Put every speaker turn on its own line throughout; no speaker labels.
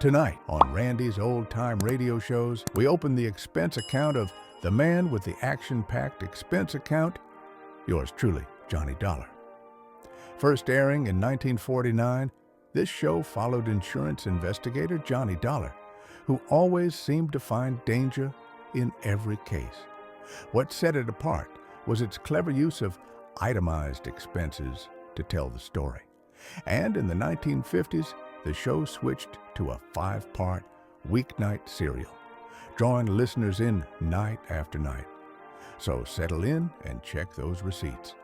Tonight on Randy's Old Time Radio Shows, we open the expense account of the man with the action-packed expense account, yours truly, Johnny Dollar. First airing in 1949, this show followed insurance investigator Johnny Dollar, who always seemed to find danger in every case. What set it apart was its clever use of itemized expenses to tell the story. And in the 1950s, the show switched to a 5-part weeknight serial, drawing listeners in night after night. So settle in and check those receipts,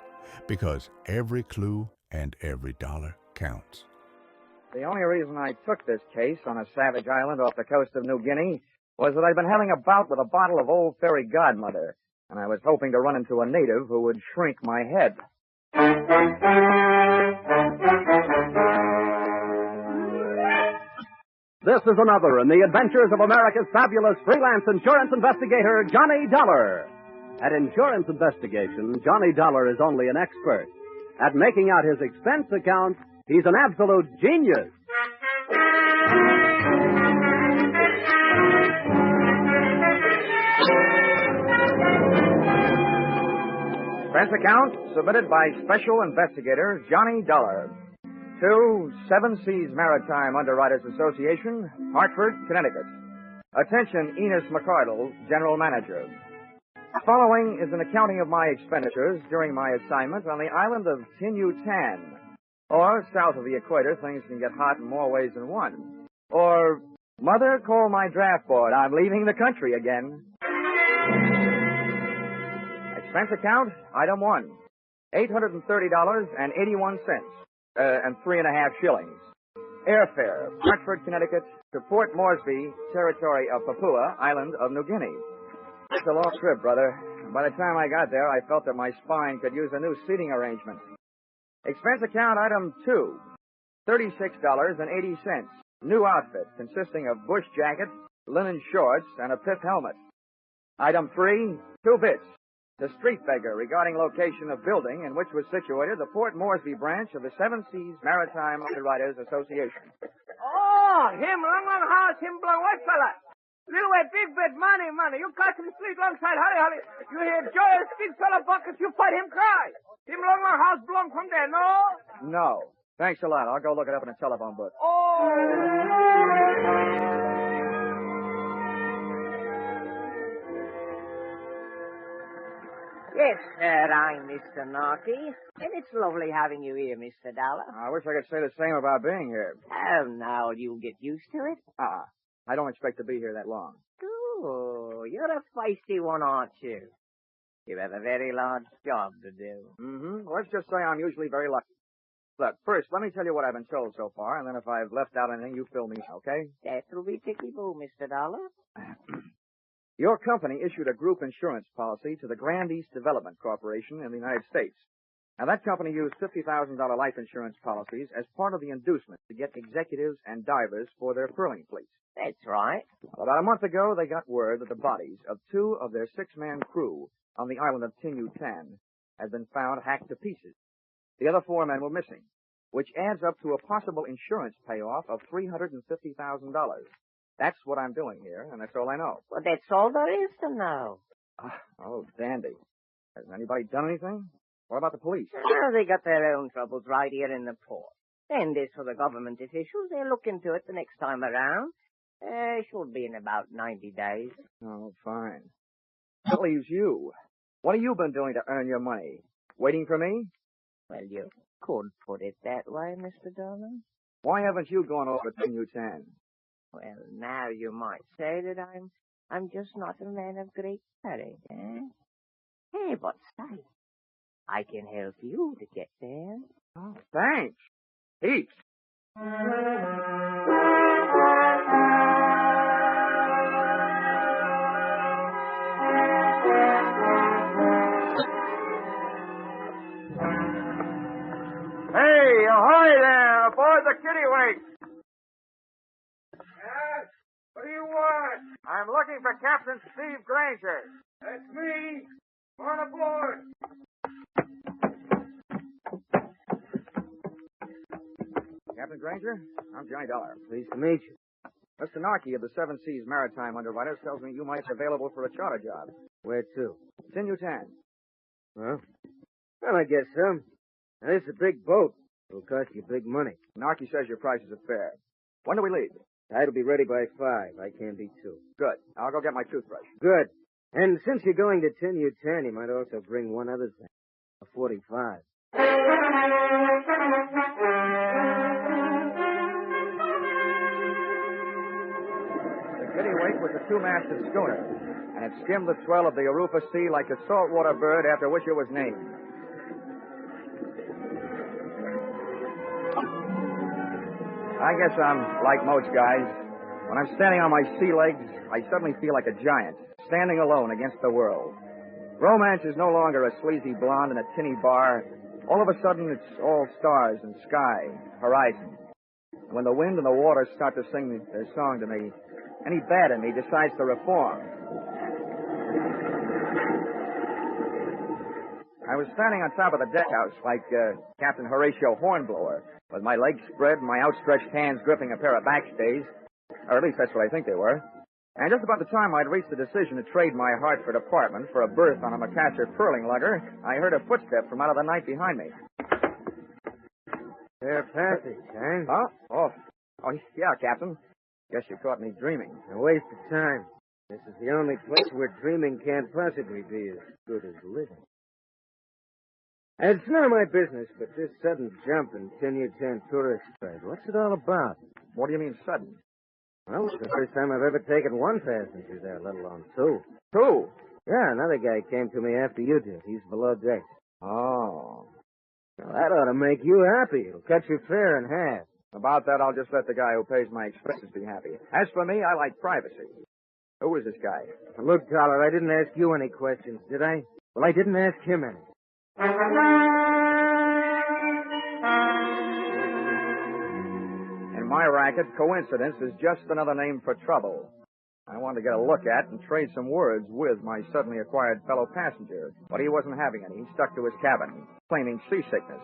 because every clue and every dollar counts.
The only reason I took this case on a savage island off the coast of New Guinea was that I'd been having a bout with a bottle of Old Fairy Godmother, and I was hoping to run into a native who would shrink my head.
This is another in the adventures of America's fabulous freelance insurance investigator, Johnny Dollar. At insurance investigation, Johnny Dollar is only an expert. At making out his expense account, he's an absolute genius.
Expense account submitted by Special Investigator Johnny Dollar to Seven Seas Maritime Underwriters Association, Hartford, Connecticut. Attention, Enos McCardle, General Manager. Following is an accounting of my expenditures during my assignment on the island of Tinyutan. Or, south of the equator, things can get hot in more ways than one. Or, Mother, call my draft board. I'm leaving the country again. Expense account, item 1. $830.81. And 3.5 shillings. Airfare, Hartford, Connecticut, to Port Moresby, territory of Papua, island of New Guinea. It's a long trip, brother. By the time I got there, I felt that my spine could use a new seating arrangement. Expense account item 2, $36.80. New outfit consisting of bush jacket, linen shorts, and a pith helmet. Item 3, 2 bits. The street beggar regarding location of building in which was situated the Port Moresby branch of the Seven Seas Maritime Underwriters Association.
Oh, him, long house, him belong what fella? Little way, big bit, money. You cut to the street alongside, hurry. You hear Joyce, big fella buckets, you fight him cry. Him long house belong from there, no?
No. Thanks a lot. I'll go look it up in a telephone book.
Oh.
Yes, sir, I'm Mr. Narky, and it's lovely having you here, Mr. Dollar.
I wish I could say the same about being here.
Oh, now you'll get used to it.
I don't expect to be here that long.
Oh, you're a feisty one, aren't you? You have a very large job to do.
Mm-hmm. Let's just say I'm usually very lucky. Look, first, let me tell you what I've been told so far, and then if I've left out anything, you fill me in, okay?
That'll be tickly-boo, Mr. Dollar.
Your company issued a group insurance policy to the Grand East Development Corporation in the United States. Now, that company used $50,000 life insurance policies as part of the inducement to get executives and divers for their pearling fleets.
That's right.
Well, about a month ago, they got word that the bodies of 2 of their 6-man crew on the island of Tinyutan had been found hacked to pieces. The other 4 men were missing, which adds up to a possible insurance payoff of $350,000. That's what I'm doing here, and that's all I know.
Well, that's all there is to know.
Oh, dandy. Has anybody done anything? What about the police?
Well, they got their own troubles right here in the port. And as for the government officials, they'll look into it the next time around. Should be in about 90 days.
Oh, fine. That leaves you. What have you been doing to earn your money? Waiting for me?
Well, you could put it that way, Mr. Dollar.
Why haven't you gone over to Tinyutan?
Well, now you might say that I'm just not a man of great courage, eh? Hey, but say, I can help you to get there.
Oh, thanks. Heaps. Hey, ahoy there, aboard the Kittiwake.
Yes? What do you want?
I'm looking for Captain Steve Granger.
That's me. Come on aboard.
Captain Granger, I'm Johnny Dollar.
Pleased to meet you.
Mr. Narkey of the Seven Seas Maritime Underwriters tells me you might be available for a charter job.
Where to?
Sinutan.
Well, I guess so. Now, this is a big boat. It'll cost you big money.
Narkey says your prices are fair. When do we leave?
Tide'll be ready by 5. I can't be 2.
Good. I'll go get my toothbrush.
Good. And since you're going to 10U10, you might also bring one other thing. A 45.
The Kittiwake was a two-masted schooner, and it skimmed the swell of the Arupa Sea like a saltwater bird after which it was named. I guess I'm like most guys. When I'm standing on my sea legs, I suddenly feel like a giant, standing alone against the world. Romance is no longer a sleazy blonde in a tinny bar. All of a sudden, it's all stars and sky, horizon. When the wind and the water start to sing their song to me, any bad in me decides to reform. I was standing on top of the deckhouse like Captain Horatio Hornblower, with my legs spread and my outstretched hands gripping a pair of backstays, or at least that's what I think they were. And just about the time I'd reached the decision to trade my Hartford apartment for a berth on a Macassar furling lugger, I heard a footstep from out of the night behind me.
Fair passage, huh?
Huh? Oh, yeah, Captain. Guess you caught me dreaming.
A waste of time. This is the only place where dreaming can't possibly be as good as living. It's none of my business, but this sudden jump in 10U10 tourist trade, what's it all about?
What do you mean sudden?
Well, it's the first time I've ever taken one passenger there, let alone 2.
2?
Yeah, another guy came to me after you did. He's below deck.
Oh.
Well, that ought to make you happy. It'll cut your fare in half.
About that, I'll just let the guy who pays my expenses be happy. As for me, I like privacy. Who is this guy?
Look, Dollar, I didn't ask you any questions, did I? Well, I didn't ask him any.
In my racket, coincidence is just another name for trouble. I wanted to get a look at and trade some words with my suddenly acquired fellow passenger, but he wasn't having any. He stuck to his cabin, claiming seasickness.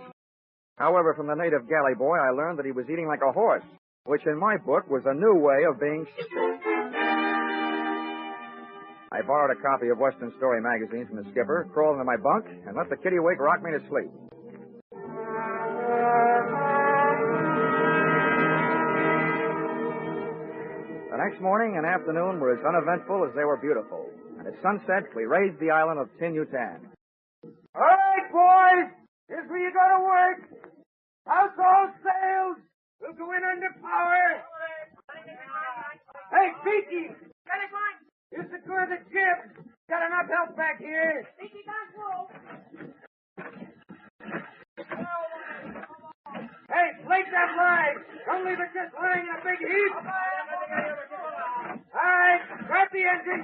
However, from the native galley boy, I learned that he was eating like a horse, which in my book was a new way of being sick. I borrowed a copy of Western Story magazine from the skipper, crawled into my bunk, and let the Kittiwake rock me to sleep. The next morning and afternoon were as uneventful as they were beautiful, and at sunset we raised the island of 10U10.
All right, boys. Here's where you go to work. House all sails. We'll go in under power. Hey, Peaky. Here's the crew of the ship. Got enough help back here. Hey, flake that line. Don't leave it just lying in a big heap. All right, start the engine.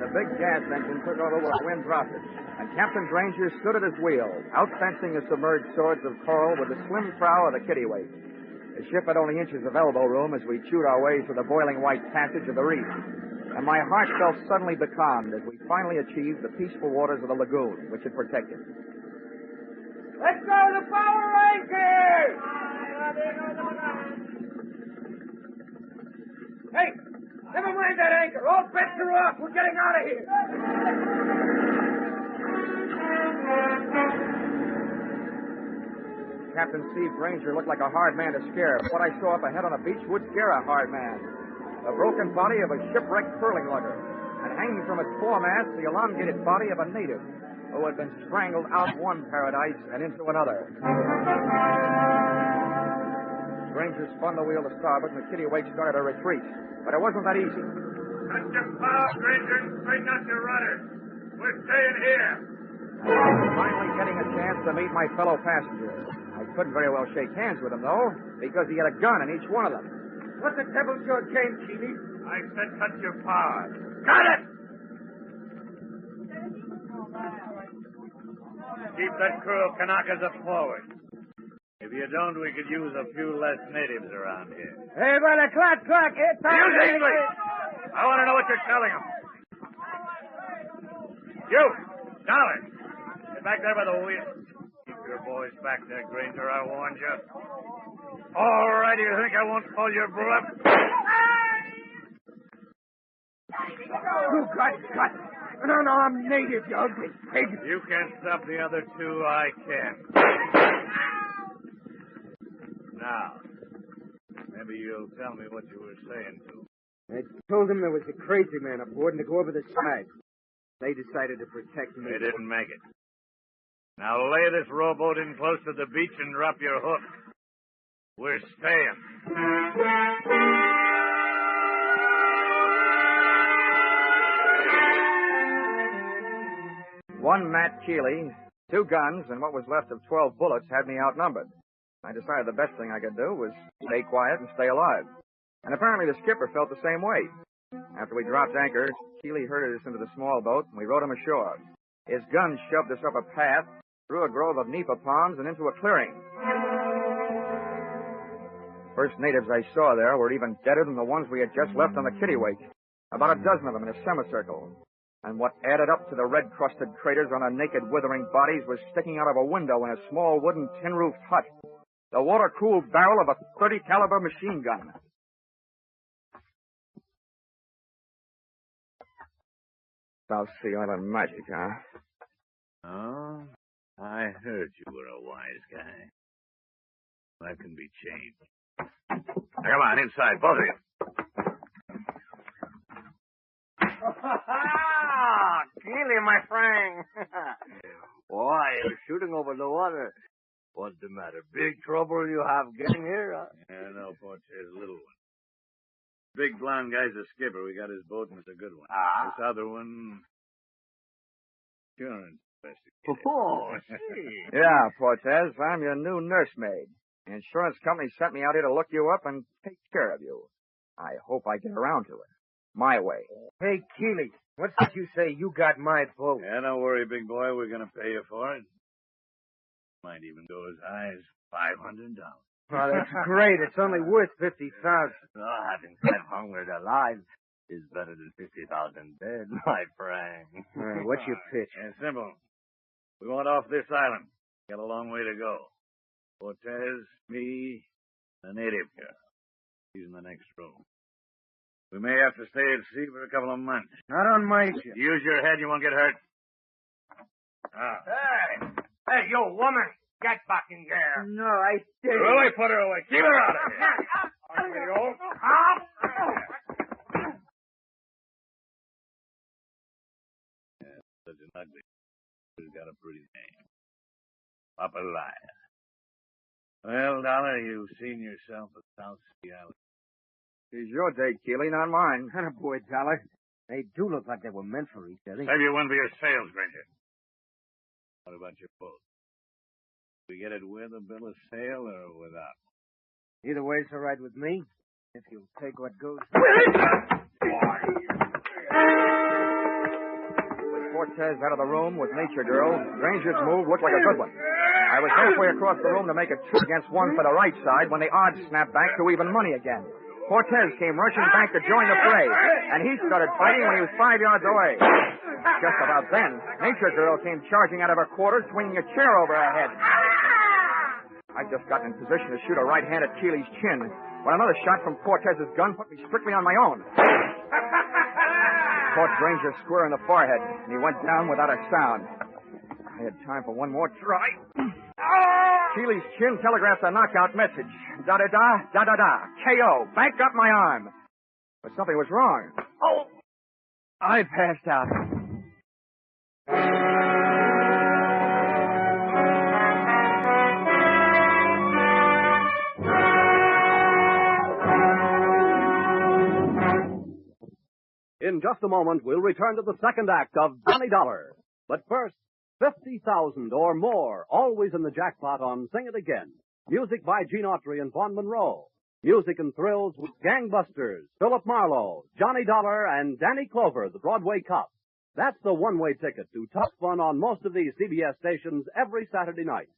The big gas engine took over with wind dropped it, and Captain Granger stood at his wheel, outfencing the submerged swords of coral with the slim prow of the Kittiwake. The ship had only inches of elbow room as we chewed our way through the boiling white passage of the reef, and my heart felt suddenly becalmed as we finally achieved the peaceful waters of the lagoon, which it protected.
Let's go to the power anchor! Hey, never mind that anchor. All bets are off. We're getting out of here.
Captain Steve Granger looked like a hard man to scare, but what I saw up ahead on the beach would scare a hard man. The broken body of a shipwrecked furling lugger, and hanging from its foremast, the elongated body of a native who had been strangled out one paradise and into another. Granger spun the wheel to starboard, and the Kittiwake started a retreat. But it wasn't that easy.
Cut your bow, Granger, and straighten out your rudder. We're staying here.
Finally getting a chance to meet my fellow passenger. I couldn't very well shake hands with him, though, because he had a gun in each one of them.
What the devil's your game, Chime?
I said cut your power. Got it! Keep that crew of Kanakas up forward. If you don't, we could use a few less natives around here.
Hey, by the clock, it's time.
Use English! I want to know what you're telling them. You, Dollar, get back there by the wheel. Keep Your boys back there, Granger, I warned you. All right, you think I won't call your bluff?
Oh, God. No, I'm native, you ugly pig.
You can't stop the other two, I can. Now, maybe you'll tell me what you were saying to.
I told them there was a crazy man aboard and to go over the side. They decided to protect me.
They didn't make it. Now lay this rowboat in close to the beach and drop your hook. We're staying.
One Matt Keeley, 2 guns, and what was left of 12 bullets had me outnumbered. I decided the best thing I could do was stay quiet and stay alive. And apparently the skipper felt the same way. After we dropped anchor, Keeley herded us into the small boat, and we rowed him ashore. His guns shoved us up a path, through a grove of nipa palms, and into a clearing. First natives I saw there were even deader than the ones we had just left on the kittiwake. About a dozen of them in a semicircle. And what added up to the red-crusted craters on their naked, withering bodies was sticking out of a window in a small wooden tin-roofed hut. The water-cooled barrel of a .30 caliber machine gun. South Sea Island magic, huh?
Oh, I heard you were a wise guy. That can be changed. Now, come on, inside, both of you.
Keely, my friend. Why, you're shooting over the water. What's the matter? Big trouble you have getting here? Huh?
Yeah, no, Porte's little one. Big blonde guy's a skipper. We got his boat, and it's a good one. This other one, insurance investigator.
Oh, see.
Yeah, Portez, I'm your new nursemaid. The insurance company sent me out here to look you up and take care of you. I hope I get around to it. My way.
Hey, Keeley, what did you say you got my boat?
Yeah, don't worry, big boy. We're going to pay you for it. Might even go as high as $500.
Oh, that's great. It's only worth $50,000.
Oh, having 500 alive is better than 50,000 dead, my friend.
What's your pitch?
Yeah, simple. We want off this island. Got a long way to go. Cortez, me, the native here. He's in the next room. We may have to stay at sea for a couple of months.
Not on my ship.
Use your head, you won't get hurt.
Hey, you woman. Get back in there.
No, I didn't.
Really, put her away. Keep her out of here. Yeah, such an ugly. He's got a pretty name. Papa Liar. Well, Dollar, you've seen yourself at South Sea Island.
It's your day, Keeley, not mine.
Boy, Dollar. They do look like they were meant for each other.
Save you one for your sails, Granger. What about your boat? We get it with a bill of sale or without?
Either way's all right with me, if you'll take what goes.
With Cortez out of the room with Nature Girl, Granger's move looked like a good one. I was halfway across the room to make it 2 against 1 for the right side when the odds snapped back to even money again. Cortez came rushing back to join the fray, and he started fighting when he was 5 yards away. Just about then, Nature Girl came charging out of her quarters, swinging a chair over her head. I'd just gotten in position to shoot a right hand at Keeley's chin when another shot from Cortez's gun put me strictly on my own. Caught Granger square in the forehead, and he went down without a sound. I had time for one more try. Keeley's chin telegraphed a knockout message. Da-da-da, da-da-da, KO, back up my arm. But something was wrong.
Oh, I passed out.
In just a moment, we'll return to the second act of Johnny Dollar. But first, 50,000 or more, always in the jackpot on Sing It Again. Music by Gene Autry and Vaughn Monroe. Music and thrills with Gangbusters, Philip Marlowe, Johnny Dollar, and Danny Clover, the Broadway Cop. That's the one-way ticket to top fun on most of these CBS stations every Saturday night.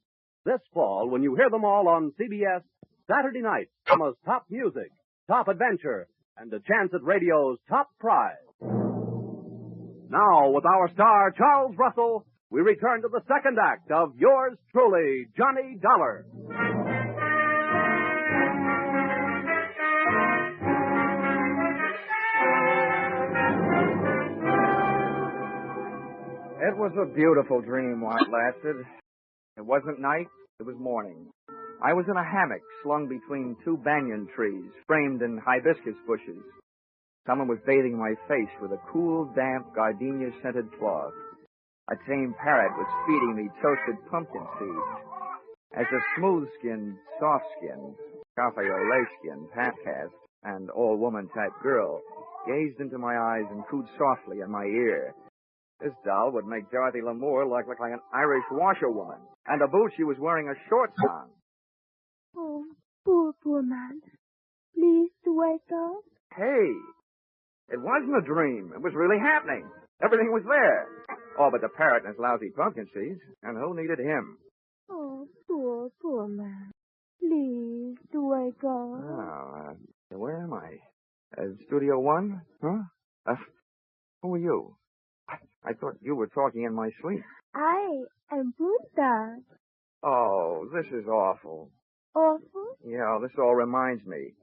This fall, when you hear them all on CBS, Saturday night, Summer's top music, top adventure, and a chance at radio's top prize. Now, with our star, Charles Russell, we return to the second act of yours truly, Johnny Dollar.
It was a beautiful dream while it lasted. It wasn't night, it was morning. I was in a hammock slung between two banyan trees, framed in hibiscus bushes. Someone was bathing my face with a cool, damp, gardenia-scented cloth. A tame parrot was feeding me toasted pumpkin seeds. As a smooth-skinned, soft-skinned, cafe au lait-skinned, half-caste, and all-woman-type girl gazed into my eyes and cooed softly in my ear. This doll would make Dorothy Lamour look like an Irish washerwoman, and the boots she was wearing a shorts on.
Oh, poor man. Please to wake up.
Hey, it wasn't a dream. It was really happening. Everything was there. Oh, but the parrot and his lousy pumpkin seeds, and who needed him?
Oh, poor man. Please to wake up.
Oh, where am I? Studio One? Huh? Who are you? I thought you were talking in my sleep.
I am Punta.
Oh, this is awful.
Awful?
Yeah, this all reminds me.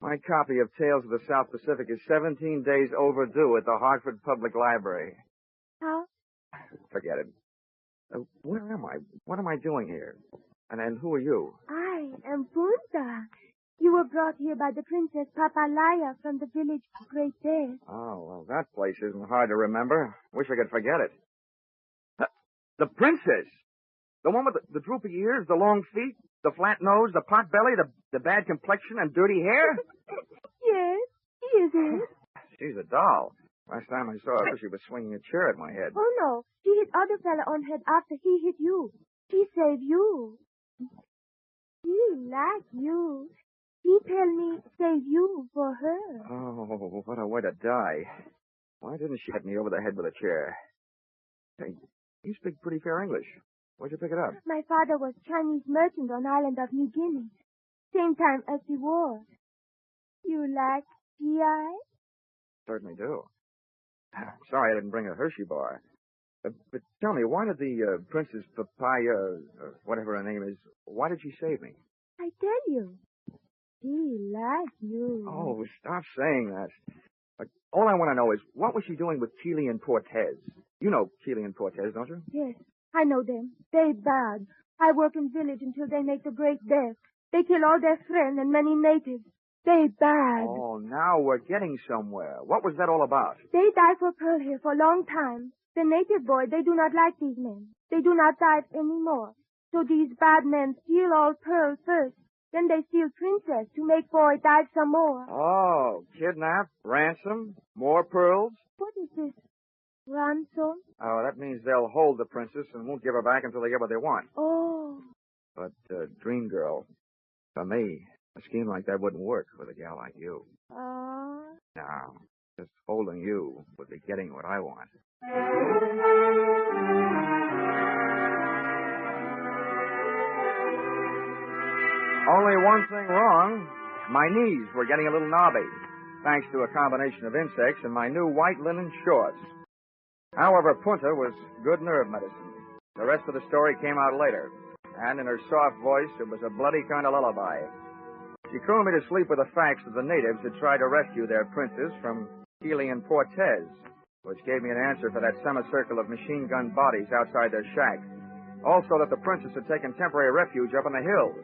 My copy of Tales of the South Pacific is 17 days overdue at the Hartford Public Library.
How?
Forget it. Where am I? What am I doing here? And who are you?
I am Punta. You were brought here by the Princess Papalaya from the village of Great Death.
Oh, well, that place isn't hard to remember. Wish I could forget it. The princess! The one with the droopy ears, the long feet, the flat nose, the pot belly, the bad complexion, and dirty hair?
Yes, is it?
She's a doll. Last time I saw her, she was swinging a chair at my head.
Oh, no. She hit other fella on head after he hit you. She saved you. She like you. He tell me save you for her.
Oh, what a way to die. Why didn't she hit me over the head with a chair? Hey, you speak pretty fair English. Where'd you pick it up?
My father was Chinese merchant on island of New Guinea. Same time as the war. You like GI?
Certainly do. Sorry I didn't bring a Hershey bar. But tell me, why did the Princess Papaya, whatever her name is, why did she save me?
I tell you. She like you.
Oh, stop saying that. All I want to know is, what was she doing with Keeley and Cortez? You know Keeley and Cortez, don't you?
Yes, I know them. They bad. I work in village until they make the Great Death. They kill all their friends and many natives. They bad.
Oh, now we're getting somewhere. What was that all about?
They die for pearl here for a long time. The native boy, they do not like these men. They do not dive anymore. So these bad men steal all pearl first. Then they steal princess to make boy dive some more.
Oh, kidnap, ransom, more pearls?
What is this? Ransom?
Oh, that means they'll hold the princess and won't give her back until they get what they want.
Oh.
But, Dream Girl, for me, a scheme like that wouldn't work with a gal like you. No, just holding you would be getting what I want. Only one thing wrong. My knees were getting a little knobby, thanks to a combination of insects and my new white linen shorts. However, Punta was good nerve medicine. The rest of the story came out later, and in her soft voice, it was a bloody kind of lullaby. She crooned me to sleep with the facts that the natives had tried to rescue their princess from Keeley and Cortez, which gave me an answer for that semicircle of machine gun bodies outside their shack. Also that the princess had taken temporary refuge up in the hills.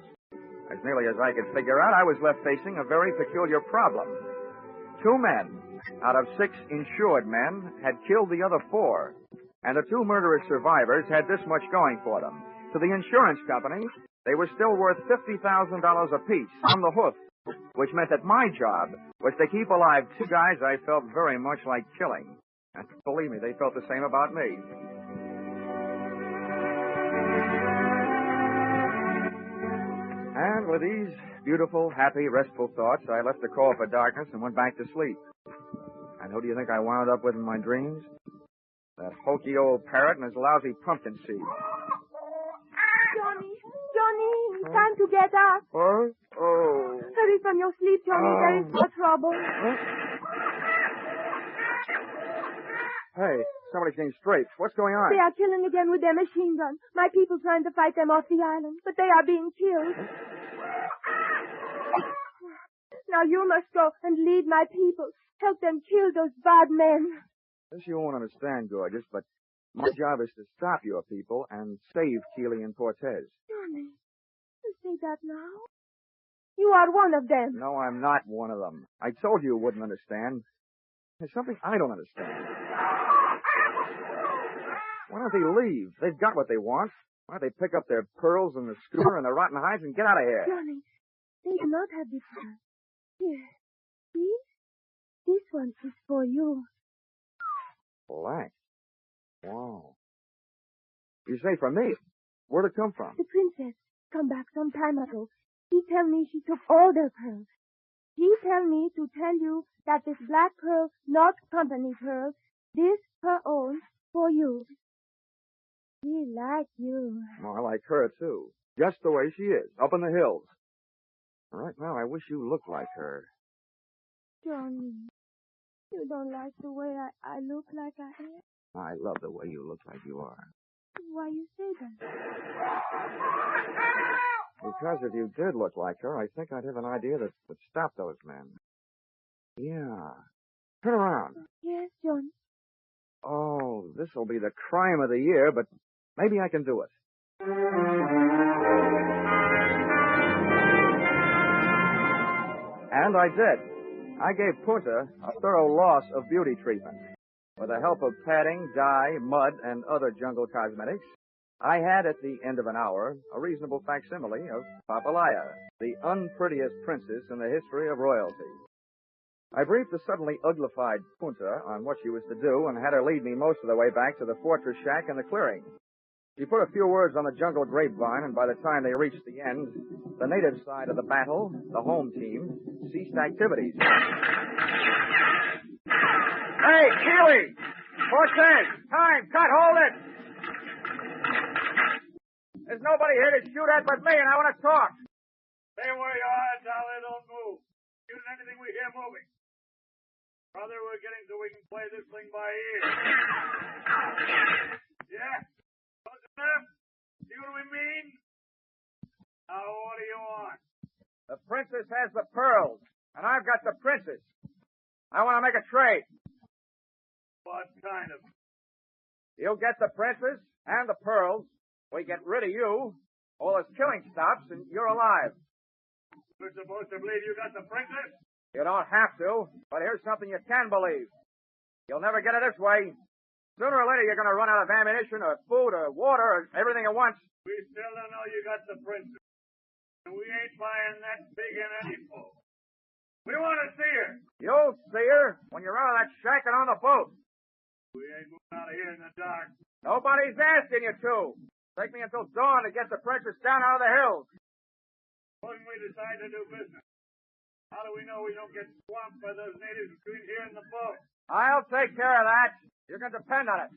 As nearly as I could figure out, I was left facing a very peculiar problem. 2 men out of 6 insured men had killed the other 4, and the 2 murderous survivors had this much going for them. To the insurance company, they were still worth $50,000 apiece on the hoof, which meant that my job was to keep alive 2 guys I felt very much like killing. And believe me, they felt the same about me. And with these beautiful, happy, restful thoughts, I left the call for darkness and went back to sleep. And who do you think I wound up with in my dreams? That hokey old parrot and his lousy pumpkin seed.
Johnny, it's time to get up.
What? Oh.
Hurry from your sleep, Johnny. There is no trouble.
Hey, somebody's getting strafed. What's going on?
They are killing again with their machine gun. My people trying to fight them off the island, but they are being killed. Now you must go and lead my people. Help them kill those bad men.
This you won't understand, gorgeous, but my job is to stop your people and save Keeley and Cortez.
Johnny, you say that now? You are one of them.
No, I'm not one of them. I told you wouldn't understand. There's something I don't understand. Why don't they leave? They've got what they want. Why don't they pick up their pearls and the schooner and the rotten hides and get out of here?
Johnny, they do not have this one. Here, see? This one is for you.
Black. Wow. You say for me? Where'd it come from?
The princess come back some time ago. He tell me she took all their pearls. He tell me to tell you that this black pearl, not company pearl, this her own for you. She like you.
Well, I like her, too. Just the way she is, up in the hills. Right now, I wish you looked like her.
Johnny, you don't like the way I look like I am?
I love the way you look like you are.
Why you say that?
Because if you did look like her, I think I'd have an idea that would stop those men. Yeah. Turn around.
Yes, Johnny.
Oh, this'll be the crime of the year, but maybe I can do it. And I did. I gave Punta a thorough loss of beauty treatment. With the help of padding, dye, mud, and other jungle cosmetics, I had, at the end of an hour, a reasonable facsimile of Papalaya, the unprettiest princess in the history of royalty. I briefed the suddenly uglified Punta on what she was to do and had her lead me most of the way back to the fortress shack in the clearing. She put a few words on the jungle grapevine, and by the time they reached the end, the native side of the battle, the home team, ceased activities. Hey, Keeley! Cortez! Time! Cut! Hold it! There's nobody here to shoot at but me, and I want to talk.
Stay where you are, Dolly. Don't move. Shoot at anything we hear moving. Brother, we're getting so we can play this thing by ear. Yeah? Close enough? See what we mean? Now, what do you want?
The princess has the pearls, and I've got the princess. I want to make a trade.
What kind of...
You'll get the princess and the pearls. We get rid of you. All this killing stops, and you're alive.
We're supposed to believe you got the princess?
You don't have to, but here's something you can believe. You'll never get it this way. Sooner or later, you're going to run out of ammunition or food or water or everything at once.
We still don't know you got the princess. And we ain't buying that big in any fool. We want to see her.
You'll see her when you're out of that shack and on the boat.
We ain't moving out of here in the dark.
Nobody's asking you to. Take me until dawn to get the princess down out of the hills.
When we decide to do business, how do we know we don't get swamped by those natives between here and the boat?
I'll take care of that. You can depend on it.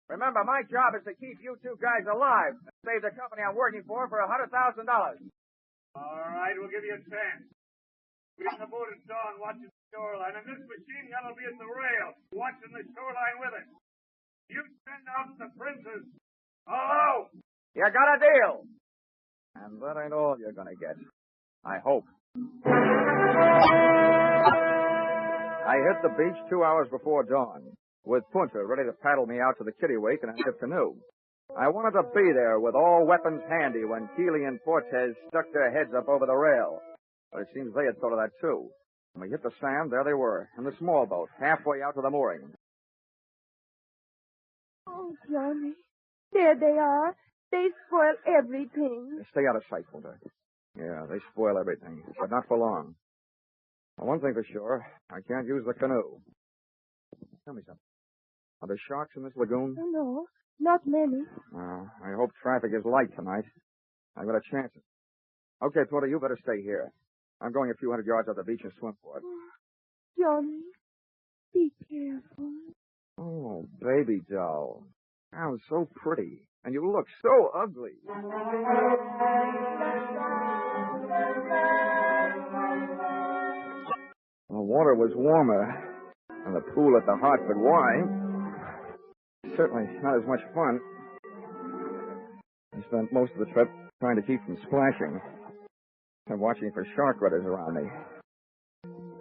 Remember, my job is to keep you two guys alive and save the company I'm working for $100,000.
All right, we'll give you a chance. We're in the boat at dawn watching the shoreline, and this machine gun will be at the rail watching the shoreline with it. You send out the princess. Hello?
You got a deal. And that ain't all you're going to get. I hope. I hit the beach 2 hours before dawn, with Punta ready to paddle me out to the kittiwake in a native canoe. I wanted to be there with all weapons handy when Keeley and Cortez stuck their heads up over the rail. But it seems they had thought of that, too. When we hit the sand, there they were, in the small boat, halfway out to the mooring.
Oh, Johnny. There they are. They spoil everything.
Stay out of sight, Punta. Yeah, they spoil everything, but not for long. Well, one thing for sure, I can't use the canoe. Tell me something. Are there sharks in this lagoon?
Oh, no, not many.
I hope traffic is light tonight. I've got a chance. Okay, Punta, you better stay here. I'm going a few hundred yards up the beach and swim for it.
Oh, Johnny, be careful.
Oh, baby doll. How so pretty. And you look so ugly. The water was warmer, and the pool at the Hartford Y certainly not as much fun. I spent most of the trip trying to keep from splashing and watching for shark rudders around me.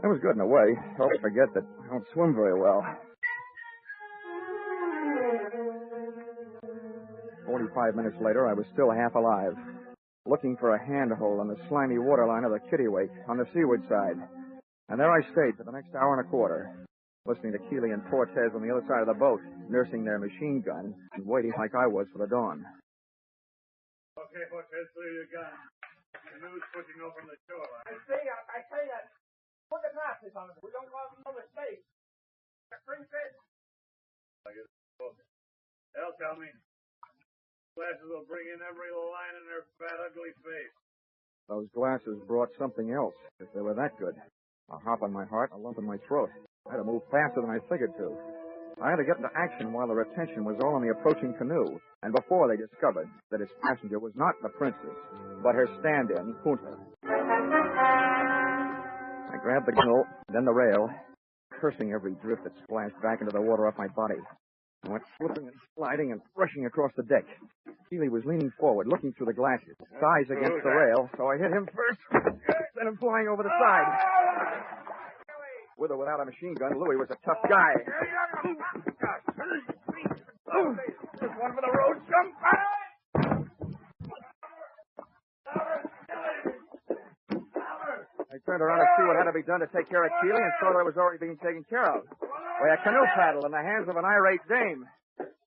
That was good in a way. Helped forget that I don't swim very well. 45 minutes later, I was still half alive, looking for a handhold on the slimy waterline of the kittiwake on the seaward side. And there I stayed for the next hour and a quarter, listening to Keeley and Cortez on the other side of the boat, nursing their machine gun and waiting like I was for the dawn.
Okay, Cortez, clear your gun. The canoe's pushing off from the shoreline.
I say that. Put the glasses on. We don't cause no mistake. The princess.
I guess they'll tell me. Glasses will bring in every line in their fat, ugly face.
Those glasses brought something else, if they were that good. A hop in my heart, a lump in my throat. I had to move faster than I figured to. I had to get into action while their attention was all on the approaching canoe, and before they discovered that its passenger was not the princess, but her stand-in, Punta. I grabbed the gunwale, then the rail, cursing every drift that splashed back into the water off my body. I went slipping and sliding and rushing across the deck. Keeley was leaning forward, looking through the glasses, his eyes against the rail, so I hit him first, sent him flying over the side. With or without a machine gun, Louis was a tough guy.
This one for the road, some
I turned around to see what had to be done to take care of Keeley and saw that it was already being taken care of. By a canoe paddle in the hands of an irate dame.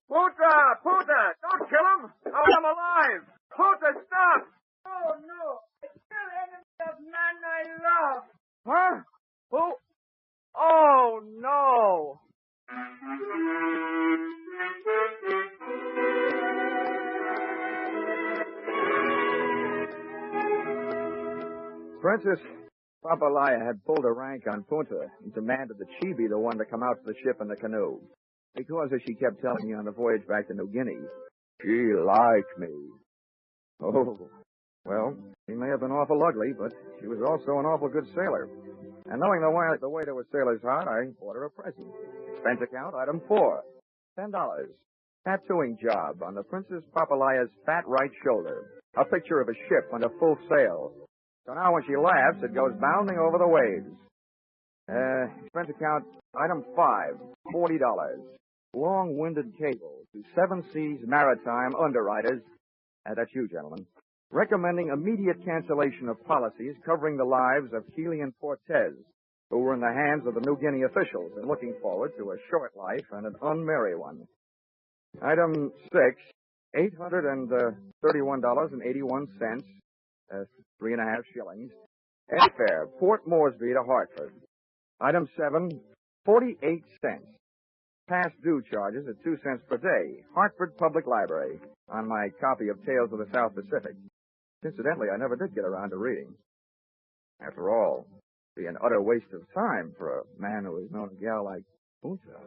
Puta! Don't kill him! I'll come alive! Puta, stop! Oh, no. It's still enemy of man I love.
Huh? Who? Oh, no. Princess Papalaya had pulled a rank on Punta and demanded that she be the one to come out to the ship in the canoe. Because, as she kept telling me on the voyage back to New Guinea, she liked me. Oh, well, she may have been awful ugly, but she was also an awful good sailor. And knowing the way to a sailor's heart, I bought her a present. Expense account, item 4, $10. Tattooing job on the Princess Papalaya's fat right shoulder. A picture of a ship under full sail. So now when she laughs, it goes bounding over the waves. Expense account, item 5, $40. Long-winded cable to 7 Seas Maritime underwriters, that's you, gentlemen, recommending immediate cancellation of policies covering the lives of Keeley and Cortez, who were in the hands of the New Guinea officials and looking forward to a short life and an unmerry one. Item 6, $831.81, 3.5 shillings. Afair, Port Moresby to Hartford. Item 7, 48 cents. Past due charges at 2 cents per day. Hartford Public Library, on my copy of Tales of the South Pacific. Incidentally, I never did get around to reading. After all, it'd be an utter waste of time for a man who has known a gal like Punta.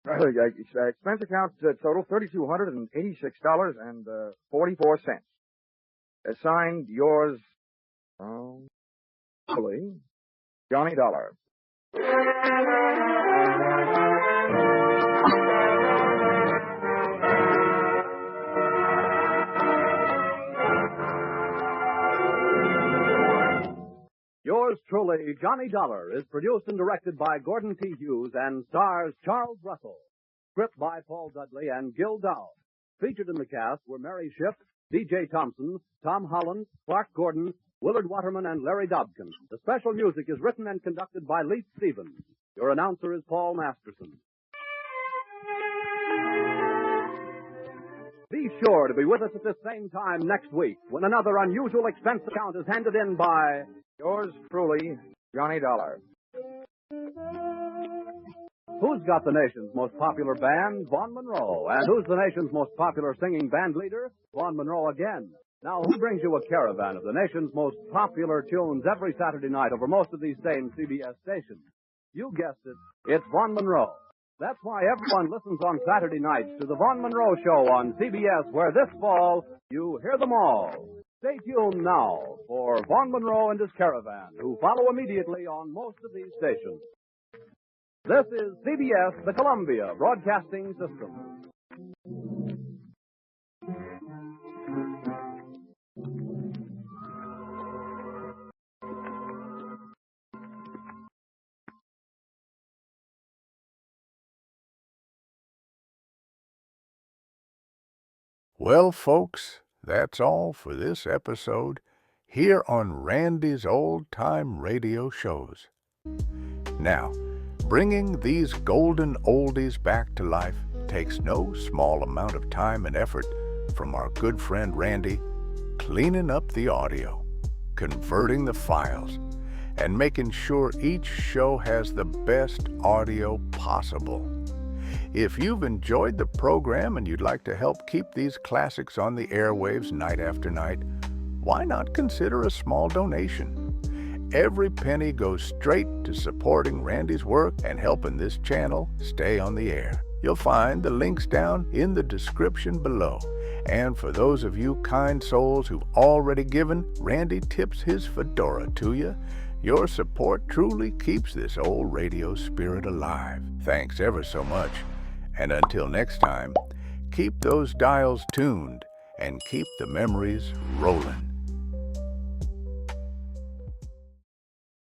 Expense account total $3,286.44. Signed, yours, truly, Johnny Dollar.
Yours truly, Johnny Dollar, is produced and directed by Gordon T. Hughes and stars Charles Russell. Script by Paul Dudley and Gil Dow. Featured in the cast were Mary Shipp, D.J. Thompson, Tom Holland, Clark Gordon, Willard Waterman, and Larry Dobkin. The special music is written and conducted by Leith Stevens. Your announcer is Paul Masterson. Be sure to be with us at this same time next week when another unusual expense account is handed in by
Yours truly, Johnny Dollar.
Who's got the nation's most popular band? Vaughn Monroe. And who's the nation's most popular singing band leader? Vaughn Monroe again. Now, who brings you a caravan of the nation's most popular tunes every Saturday night over most of these same CBS stations? You guessed it. It's Vaughn Monroe. That's why everyone listens on Saturday nights to the Vaughn Monroe Show on CBS, where this fall, you hear them all. Stay tuned now for Vaughn Monroe and his caravan, who follow immediately on most of these stations. This is CBS, the Columbia Broadcasting System.
Well, folks, that's all for this episode here on Randy's Old Time Radio Shows. Now, bringing these golden oldies back to life takes no small amount of time and effort from our good friend Randy, cleaning up the audio, converting the files, and making sure each show has the best audio possible. If you've enjoyed the program and you'd like to help keep these classics on the airwaves night after night, why not consider a small donation? Every penny goes straight to supporting Randy's work and helping this channel stay on the air. You'll find the links down in the description below. And for those of you kind souls who've already given, Randy tips his fedora to you. Your support truly keeps this old radio spirit alive. Thanks ever so much. And until next time, keep those dials tuned and keep the memories rolling.